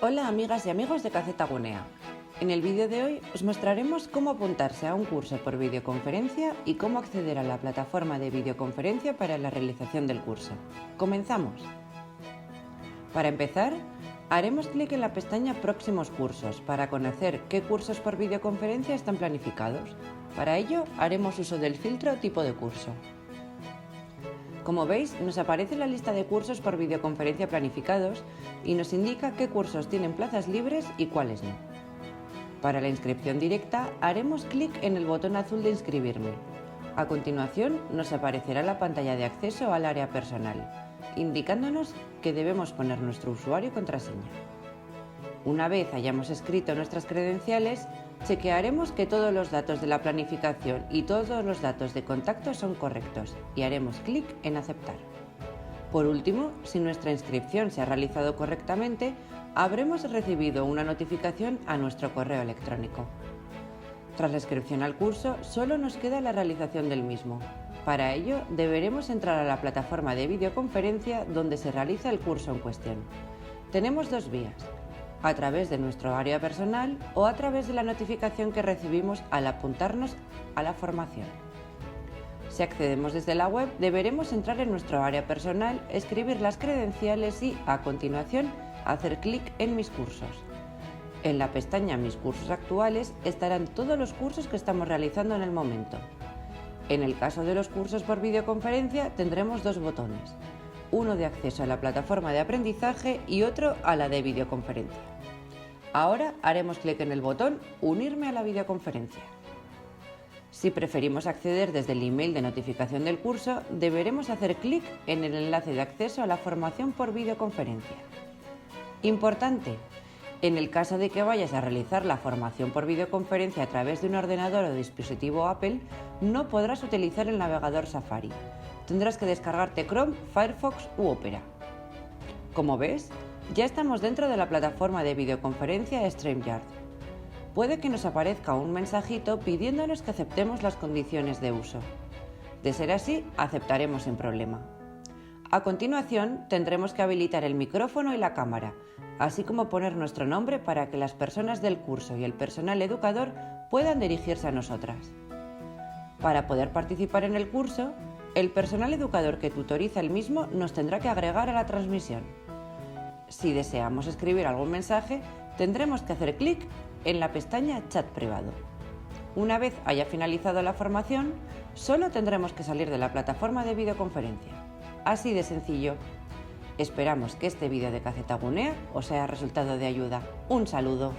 Hola amigas y amigos de Caceta Gunea. En el vídeo de hoy os mostraremos cómo apuntarse a un curso por videoconferencia y cómo acceder a la plataforma de videoconferencia para la realización del curso. ¡Comenzamos! Para empezar, haremos clic en la pestaña Próximos cursos para conocer qué cursos por videoconferencia están planificados. Para ello, haremos uso del filtro Tipo de curso. Como veis, nos aparece la lista de cursos por videoconferencia planificados y nos indica qué cursos tienen plazas libres y cuáles no. Para la inscripción directa, haremos clic en el botón azul de Inscribirme. A continuación, nos aparecerá la pantalla de acceso al área personal, indicándonos que debemos poner nuestro usuario y contraseña. Una vez hayamos escrito nuestras credenciales, chequearemos que todos los datos de la planificación y todos los datos de contacto son correctos y haremos clic en Aceptar. Por último, si nuestra inscripción se ha realizado correctamente, habremos recibido una notificación a nuestro correo electrónico. Tras la inscripción al curso, solo nos queda la realización del mismo. Para ello, deberemos entrar a la plataforma de videoconferencia donde se realiza el curso en cuestión. Tenemos dos vías: a través de nuestro área personal o a través de la notificación que recibimos al apuntarnos a la formación. Si accedemos desde la web, deberemos entrar en nuestro área personal, escribir las credenciales y, a continuación, hacer clic en Mis cursos. En la pestaña Mis cursos actuales estarán todos los cursos que estamos realizando en el momento. En el caso de los cursos por videoconferencia tendremos dos botones: uno de acceso a la plataforma de aprendizaje y otro a la de videoconferencia. Ahora haremos clic en el botón Unirme a la videoconferencia. Si preferimos acceder desde el email de notificación del curso, deberemos hacer clic en el enlace de acceso a la formación por videoconferencia. Importante: en el caso de que vayas a realizar la formación por videoconferencia a través de un ordenador o dispositivo Apple, no podrás utilizar el navegador Safari. Tendrás que descargarte Chrome, Firefox u Opera. Como ves, ya estamos dentro de la plataforma de videoconferencia StreamYard. Puede que nos aparezca un mensajito pidiéndonos que aceptemos las condiciones de uso. De ser así, aceptaremos sin problema. A continuación, tendremos que habilitar el micrófono y la cámara, así como poner nuestro nombre para que las personas del curso y el personal educador puedan dirigirse a nosotras. Para poder participar en el curso, el personal educador que tutoriza el mismo nos tendrá que agregar a la transmisión. Si deseamos escribir algún mensaje, tendremos que hacer clic en la pestaña Chat privado. Una vez haya finalizado la formación, solo tendremos que salir de la plataforma de videoconferencia. Así de sencillo. Esperamos que este vídeo de Caceta Gunea os haya resultado de ayuda. Un saludo.